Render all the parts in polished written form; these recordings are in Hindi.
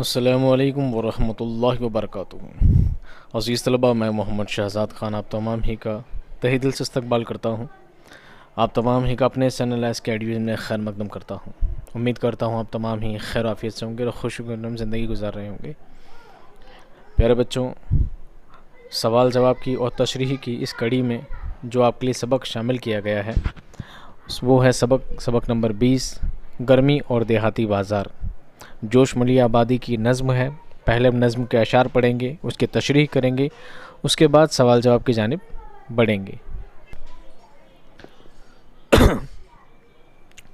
अस्सलामुअलैकुम वरहमतुल्लाहि वबरकातुहू। अज़ीज़ तलबा, मैं मोहम्मद शहज़ाद ख़ान आप तमाम ही का तहे दिल से इस्तक़बाल करता हूँ। आप तमाम ही का अपने चैनल एकेडमी में खैर मकदम करता हूँ। उम्मीद करता हूँ आप तमाम ही खैर आफियत से होंगे और खुशगम ज़िंदगी गुजार रहे होंगे। प्यारे बच्चों, सवाल जवाब की और तशरीह की इस कड़ी में जो आपके लिए सबक शामिल किया गया है वो है सबक नंबर 20, गर्मी और देहाती बाज़ार। जोश मली आबादी की नज़्म है। पहले हम नज़्म के अशार पढ़ेंगे, उसकी तशरीह करेंगे, उसके बाद सवाल जवाब की जानिब बढ़ेंगे।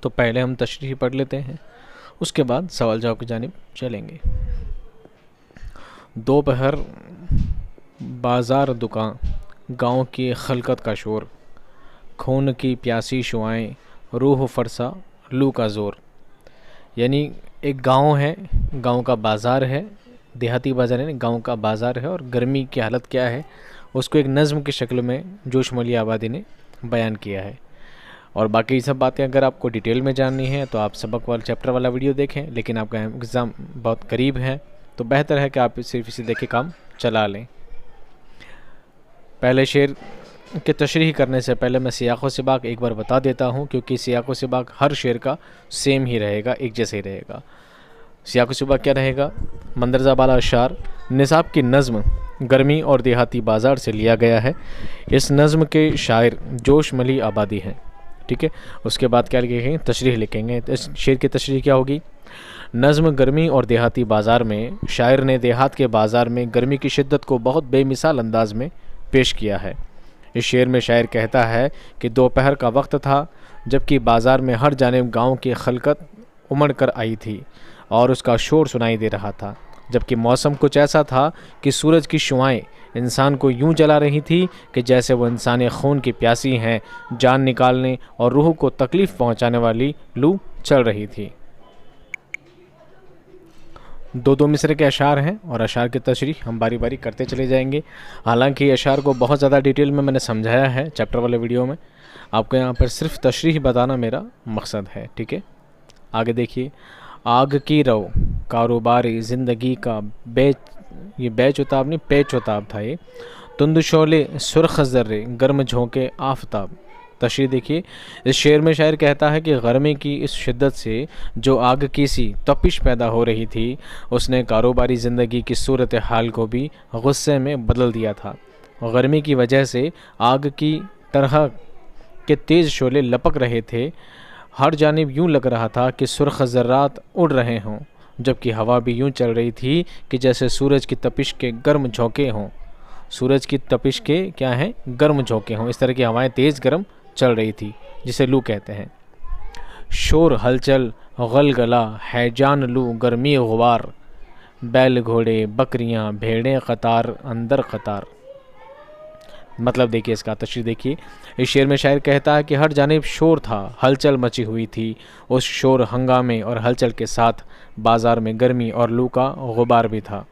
तो पहले हम तशरीह पढ़ लेते हैं, उसके बाद सवाल जवाब की जानिब चलेंगे। दोपहर बाज़ार दुकान, गाँव की खलकत का शोर, खून की प्यासी शुआएं, रूह फरसा लू का ज़ोर। यानी एक गांव है, गांव का बाज़ार है, देहाती बाज़ार है, गांव का बाज़ार है और गर्मी की हालत क्या है उसको एक नज़्म की शक्ल में जोश मली आबादी ने बयान किया है। और बाकी सब बातें अगर आपको डिटेल में जाननी है तो आप सबक वाला चैप्टर वाला वीडियो देखें, लेकिन आपका एग्ज़ाम बहुत करीब है तो बेहतर है कि आप सिर्फ इसे देख के काम चला लें। पहले शेर के तशरीह करने से पहले मैं सियाक़ो सिबाक एक बार बता देता हूँ, क्योंकि सियाक़ो सिबाक हर शेर का सेम ही रहेगा, एक जैसे ही रहेगा। सियाक़ो सिबाक क्या रहेगा? मंदरजा बाला अशार निसाब की नज़्म गर्मी और देहाती बाज़ार से लिया गया है। इस नज़्म के शायर जोश मली आबादी हैं। ठीक है, उसके बाद क्या लिखेंगे? तशरीह लिखेंगे। इस शेर की तशरीह क्या होगी? नज़्म गर्मी और देहाती बाज़ार में शायर ने देहात के बाज़ार में गर्मी की शिद्दत को बहुत बेमिसाल अंदाज में पेश किया है। इस शेर में शायर कहता है कि दोपहर का वक्त था जबकि बाज़ार में हर जानिब गांव की खलकत उमड़ कर आई थी और उसका शोर सुनाई दे रहा था, जबकि मौसम कुछ ऐसा था कि सूरज की शुआएं इंसान को यूं जला रही थी कि जैसे वो इंसानी खून की प्यासी हैं, जान निकालने और रूह को तकलीफ़ पहुंचाने वाली लू चल रही थी। दो मिसरे के अशार हैं और अशार की तशरीह हम बारी बारी करते चले जाएंगे। हालांकि अशार को बहुत ज़्यादा डिटेल में मैंने समझाया है चैप्टर वाले वीडियो में, आपको यहाँ पर सिर्फ तशरीह बताना मेरा मकसद है। ठीक है, आगे देखिए। आग की रो कारोबारी ज़िंदगी का बेच उताब नहीं, पेच उताब था ये। तुंद शोले सुर्ख ज़र्रे गर्म झोंके आफताब। तशरीह देखिए। इस शेर में शायर कहता है कि गर्मी की इस शिद्दत से जो आग की सी तपिश पैदा हो रही थी उसने कारोबारी ज़िंदगी की सूरत हाल को भी गुस्से में बदल दिया था। गर्मी की वजह से आग की तरह के तेज़ शोले लपक रहे थे। हर जानिब यूं लग रहा था कि सुर्ख ज़र्रात उड़ रहे हों, जबकि हवा भी यूं चल रही थी कि जैसे सूरज की तपिश के गर्म झोंके हों। सूरज की तपिश के क्या हैं? गर्म झोंके हों। इस तरह की हवाएं तेज़ गर्म चल रही थी, जिसे लू कहते हैं। शोर हलचल गलगला हैजान लू गर्मी गुबार, बैल घोड़े बकरियां भेड़ें कतार अंदर कतार। मतलब देखिए, इसका तशरीह देखिए। इस शेर में शायर कहता है कि हर जानिब शोर था, हलचल मची हुई थी। उस शोर हंगामे और हलचल के साथ बाज़ार में गर्मी और लू का गुबार भी था।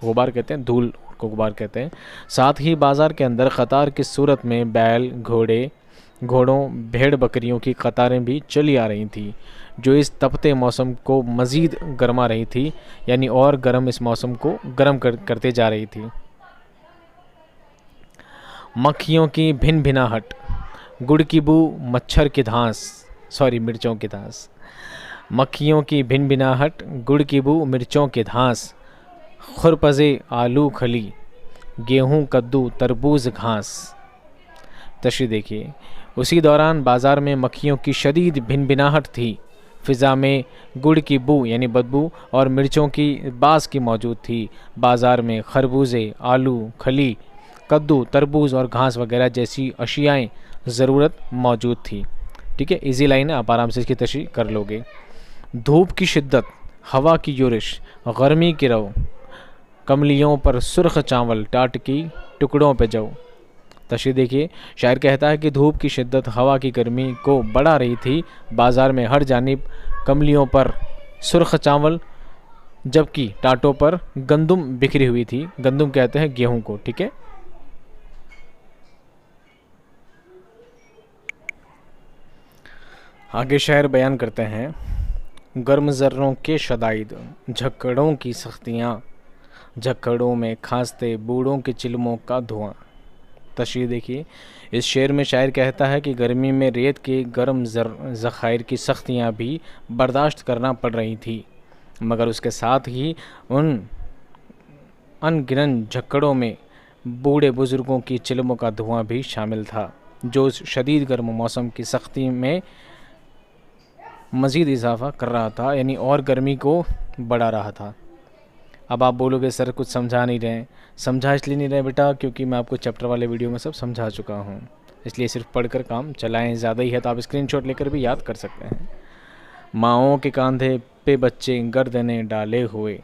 गुबार कहते हैं, धूल को गुबार कहते हैं। साथ ही बाज़ार के अंदर कतार की सूरत में बैल घोड़ों भेड़ बकरियों की कतारें भी चली आ रही थी, जो इस तपते मौसम को मज़ीद गर्मा रही थी, यानी और गर्म इस मौसम को गर्म करते जा रही थी। मक्खियों की भिन भिनाहट, गुड़ की बू मच्छर की मिर्चों की धांस। मक्खियों की भिन भिनाहट, गुड़ की बू मिर्चों की धांस, खुरपजे आलू खली, गेहूं कद्दू तरबूज घास। तशरीह देखिए। उसी दौरान बाज़ार में मक्खियों की शदीद भिन भिनाहट थी। फ़िज़ा में गुड़ की बू यानी बदबू और मिर्चों की बास की मौजूद थी। बाज़ार में खरबूजे, आलू, खली, कद्दू, तरबूज और घास वगैरह जैसी अशियाएँ ज़रूरत मौजूद थी। ठीक है, इजी लाइन है, आप आराम से इसकी तशरीह कर लोगे। धूप की शिद्दत, हवा की यूरिश, गर्मी की रव, कमलियों पर सुर्ख चावल, टाट की टुकड़ों पे जाओ। तशरीह देखिए। शायर कहता है कि धूप की शिद्दत हवा की गर्मी को बढ़ा रही थी। बाज़ार में हर जानिब कमलियों पर सुर्ख चावल, जबकि टाटों पर गंदुम बिखरी हुई थी। गंदुम कहते हैं गेहूं को। ठीक है, आगे शायर बयान करते हैं। गर्म ज़र्रों के शदाइद, झक्कड़ों की सख्तियाँ, झक्कड़ों में खांसते बूढ़ों के चिलमों का धुआं। तशरीह देखिए, इस शेर में शायर कहता है कि गर्मी में रेत के गर्म ज़खायर की सख्तियाँ भी बर्दाश्त करना पड़ रही थी, मगर उसके साथ ही उन अनगिनत झक्कड़ों में बूढ़े बुज़ुर्गों की चिलमों का धुआं भी शामिल था, जो उस शदीद गर्म मौसम की सख्ती में मज़ीद इजाफ़ा कर रहा था, यानी और गर्मी को बढ़ा रहा था। अब आप बोलोगे सर कुछ समझा नहीं रहे। समझा इसलिए नहीं रहे बेटा क्योंकि मैं आपको चैप्टर वाले वीडियो में सब समझा चुका हूँ, इसलिए सिर्फ पढ़कर काम चलाएं। ज़्यादा ही है तो आप स्क्रीनशॉट लेकर भी याद कर सकते हैं। माँओं के कांधे पे बच्चे गर्दने डाले हुए,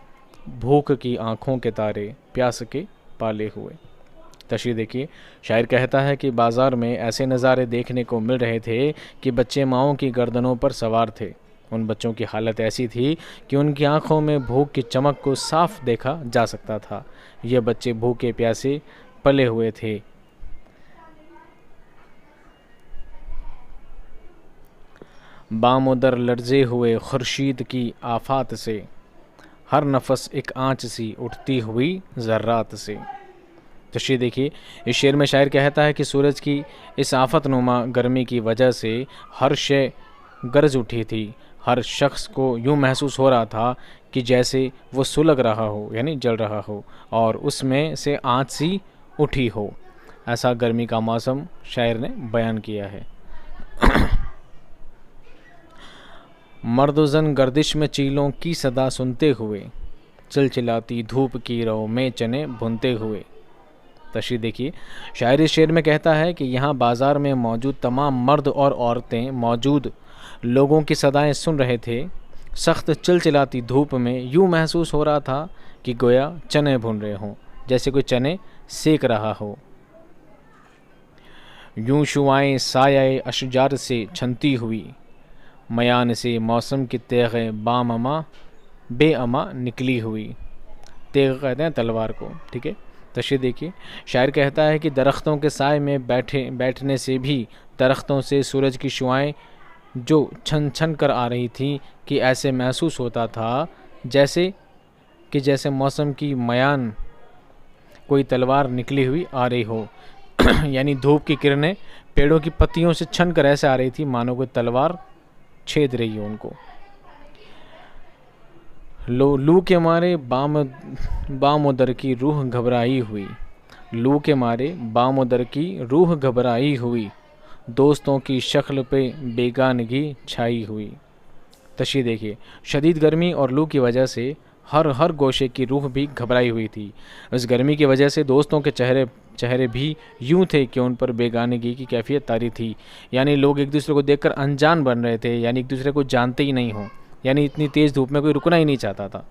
भूख की आँखों के तारे प्यास के पाले हुए। तशरीह देखिए, शायर कहता है कि बाज़ार में ऐसे नज़ारे देखने को मिल रहे थे कि बच्चे माँओं की गर्दनों पर सवार थे। उन बच्चों की हालत ऐसी थी कि उनकी आंखों में भूख की चमक को साफ देखा जा सकता था। ये बच्चे भूखे प्यासे पले हुए थे। बामुदर लर्जे हुए खुर्शीद की आफात से, हर नफस एक आँच सी उठती हुई ज़र्रात से। तशरीह देखिए, इस शेर में शायर कहता है कि सूरज की इस आफतनुमा गर्मी की वजह से हर शय गरज उठी थी। हर शख्स को यूँ महसूस हो रहा था कि जैसे वो सुलग रहा हो, यानी जल रहा हो, और उसमें से आँच सी उठी हो। ऐसा गर्मी का मौसम शायर ने बयान किया है। मर्द-ओ-ज़न गर्दिश में चीलों की सदा सुनते हुए, चिलचिलाती धूप की रौ में चने भुनते हुए। तशरीह देखिए, शायर इस शेर में कहता है कि यहाँ बाज़ार में मौजूद तमाम मर्द और औरतें मौजूद लोगों की सदाएं सुन रहे थे। सख्त चिलचिलाती धूप में यूँ महसूस हो रहा था कि गोया चने भून रहे हों, जैसे कोई चने सेक रहा हो। यूँ शुआएं साये अशजार से छनती हुई, मयान से मौसम की तेग़ बाममा बेअमा निकली हुई। तेग़ कहते हैं तलवार को, ठीक है। तशरीह देखिए, शायर कहता है कि दरख्तों के साए में बैठने से भी दरख्तों से सूरज की शुआएं जो छन छन कर आ रही थी कि ऐसे महसूस होता था जैसे मौसम की मयान कोई तलवार निकली हुई आ रही हो। यानी धूप की किरणें पेड़ों की पत्तियों से छन कर ऐसे आ रही थी मानो कोई तलवार छेद रही हो उनको। लू के मारे बामुदर की रूह घबराई हुई, लू के मारे बामुदर की रूह घबराई हुई, दोस्तों की शक्ल पे बेगानगी छाई हुई। तशरीह देखिए, शदीद गर्मी और लू की वजह से हर गोशे की रूह भी घबराई हुई थी। इस गर्मी की वजह से दोस्तों के चेहरे भी यूं थे कि उन पर बेगानगी की कैफियत तारी थी। यानी लोग एक दूसरे को देखकर अनजान बन रहे थे, यानी एक दूसरे को जानते ही नहीं हो। यानी इतनी तेज़ धूप में कोई रुकना ही नहीं चाहता था।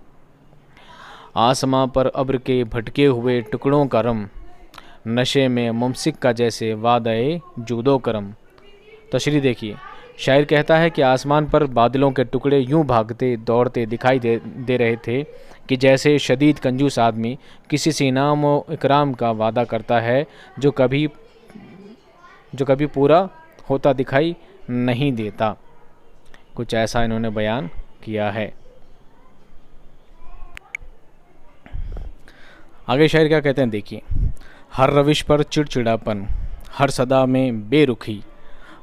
आसमां पर अब्र के भटके हुए टुकड़ों का रम, नशे में मुमसिक का जैसे वादे जूदो करम। तशरीह देखिए, शायर कहता है कि आसमान पर बादलों के टुकड़े यूं भागते दौड़ते दिखाई दे रहे थे कि जैसे शदीद कंजूस आदमी किसी से इनाम व इकराम का वादा करता है जो कभी पूरा होता दिखाई नहीं देता। कुछ ऐसा इन्होंने बयान किया है। आगे शायर क्या कहते हैं देखिए, हर रविश पर चिड़चिड़ापन, हर सदा में बेरुखी,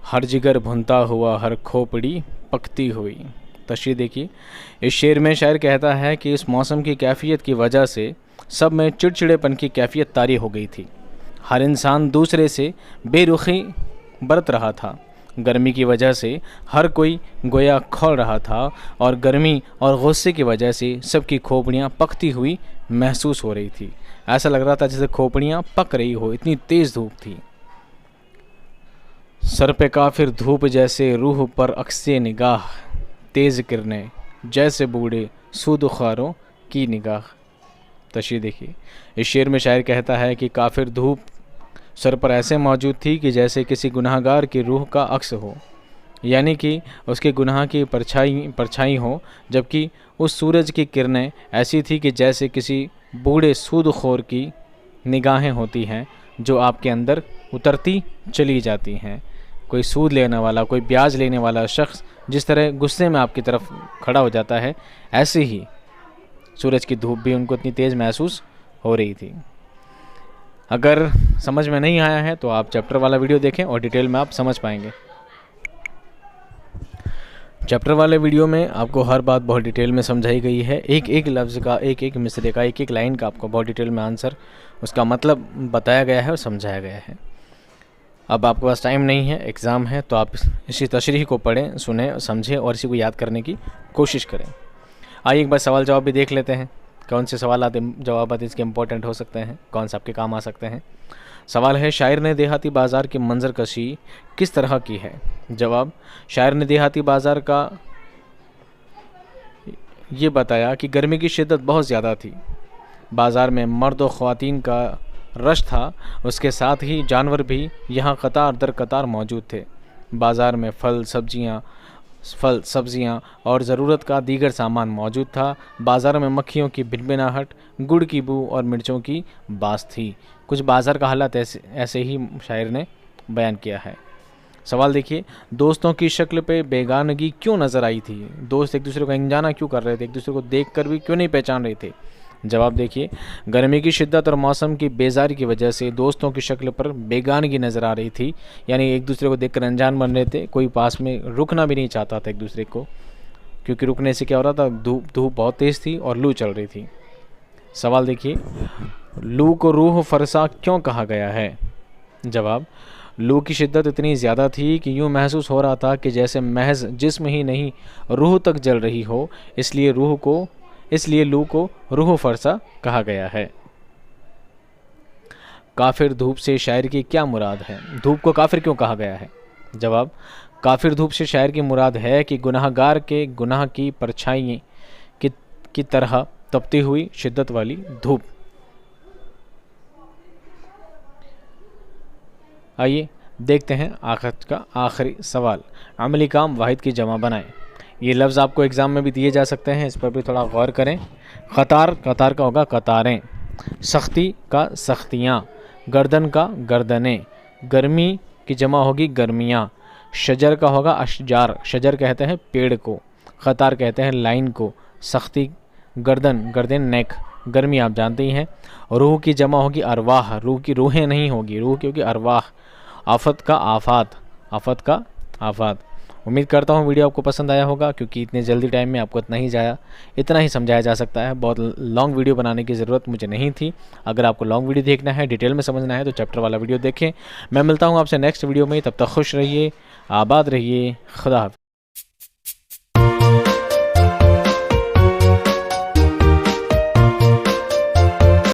हर जिगर भुनता हुआ, हर खोपड़ी पकती हुई। तशरीह देखिए, इस शेर में शायर कहता है कि इस मौसम की कैफियत की वजह से सब में चिड़चिड़ेपन की कैफियत तारी हो गई थी। हर इंसान दूसरे से बेरुखी बरत रहा था। गर्मी की वजह से हर कोई गोया खौल रहा था और गर्मी और गुस्से की वजह से सबकी खोपड़ियाँ पकती हुई महसूस हो रही थी। ऐसा लग रहा था जैसे खोपड़ियाँ पक रही हो, इतनी तेज़ धूप थी। सर पे काफिर धूप जैसे, रूह पर अक्से निगाह, तेज़ किरणें जैसे बूढ़े सूदखारों की निगाह। तशरीह देखिए, इस शेर में शायर कहता है कि काफिर धूप सर पर ऐसे मौजूद थी कि जैसे किसी गुनाहगार की रूह का अक्स हो, यानी कि उसके गुनाह की परछाई हो, जबकि उस सूरज की किरणें ऐसी थी कि जैसे किसी बूढ़े सूदखोर की निगाहें होती हैं जो आपके अंदर उतरती चली जाती हैं। कोई सूद लेने वाला, कोई ब्याज लेने वाला शख्स जिस तरह गुस्से में आपकी तरफ खड़ा हो जाता है, ऐसे ही सूरज की धूप भी उनको इतनी तेज़ महसूस हो रही थी। अगर समझ में नहीं आया है तो आप चैप्टर वाला वीडियो देखें और डिटेल में आप समझ पाएंगे। चैप्टर वाले वीडियो में आपको हर बात बहुत डिटेल में समझाई गई है। एक एक लफ्ज़ का, एक एक मिसरे का, एक एक लाइन का आपको बहुत डिटेल में आंसर, उसका मतलब बताया गया है और समझाया गया है। अब आपके पास टाइम नहीं है, एग्ज़ाम है, तो आप इसी तशरीह को पढ़ें, सुने, समझें और इसी को याद करने की कोशिश करें। आइए एक बार सवाल जवाब भी देख लेते हैं। कौन से सवाल जवाब इसके इम्पोर्टेंट हो सकते हैं, कौन से आपके काम आ सकते हैं। सवाल है, शायर ने देहाती बाज़ार की मंजर कशी किस तरह की है। जवाब, शायर ने देहाती बाज़ार का ये बताया कि गर्मी की शिद्दत बहुत ज़्यादा थी। बाज़ार में मर्द और ख़वातीन का रश था, उसके साथ ही जानवर भी यहाँ कतार दर कतार मौजूद थे। बाज़ार में फल सब्जियाँ और ज़रूरत का दीगर सामान मौजूद था। बाज़ार में मक्खियों की भिनभिनाहट, गुड़ की बू और मिर्चों की बास थी। कुछ बाज़ार का हालात ऐसे ही शायर ने बयान किया है। सवाल देखिए, दोस्तों की शक्ल पे बेगानगी क्यों नज़र आई थी। दोस्त एक दूसरे को अनजाना क्यों कर रहे थे, एक दूसरे को देखकर भी क्यों नहीं पहचान रहे थे। जवाब देखिए, गर्मी की शिद्दत और मौसम की बेजारी की वजह से दोस्तों की शक्ल पर बेगानगी नज़र आ रही थी, यानी एक दूसरे को देखकर अनजान बन रहे थे, कोई पास में रुकना भी नहीं चाहता था एक दूसरे को, क्योंकि रुकने से क्या हो रहा था, धूप बहुत तेज़ थी और लू चल रही थी। सवाल देखिए, लू को रूह फरसा क्यों कहा गया है। जवाब, लू की शिद्दत इतनी ज़्यादा थी कि यूँ महसूस हो रहा था कि जैसे महज जिस्म ही नहीं रूह तक जल रही हो, इसलिए लू को रूह फरसा कहा गया है। काफिर धूप से शायर की क्या मुराद है। धूप को काफिर क्यों कहा गया है। जवाब, काफिर धूप से शायर की मुराद है कि गुनाहगार के गुनाह की परछाई की तरह तपती हुई शिद्दत वाली धूप। आइए देखते हैं आज का आखिरी सवाल। अमली काम वाहिद की जमा बनाएं। ये लफ्ज़ आपको एग्ज़ाम में भी दिए जा सकते हैं, इस पर भी थोड़ा गौर करें। कतार का होगा कतारें, सख्ती का सख्तियाँ, गर्दन का गर्दनें, गर्मी की जमा होगी गर्मियाँ, शजर का होगा अशजार, शजर कहते हैं पेड़ को, कतार कहते हैं लाइन को, सख्ती गर्दन नेक, गर्मी आप जानते ही हैं। रूह की जमा होगी अरवाह, रूह की रूहें नहीं होगी, रूह की होगी अरवाह। आफत का आफात। उम्मीद करता हूँ वीडियो आपको पसंद आया होगा, क्योंकि इतने जल्दी टाइम में आपको इतना ही समझाया जा सकता है। बहुत लॉन्ग वीडियो बनाने की ज़रूरत मुझे नहीं थी। अगर आपको लॉन्ग वीडियो देखना है, डिटेल में समझना है, तो चैप्टर वाला वीडियो देखें। मैं मिलता हूँ आपसे नेक्स्ट वीडियो में, तब तक खुश रहिए, आबाद रहिए, खुदा हाफ़िज़।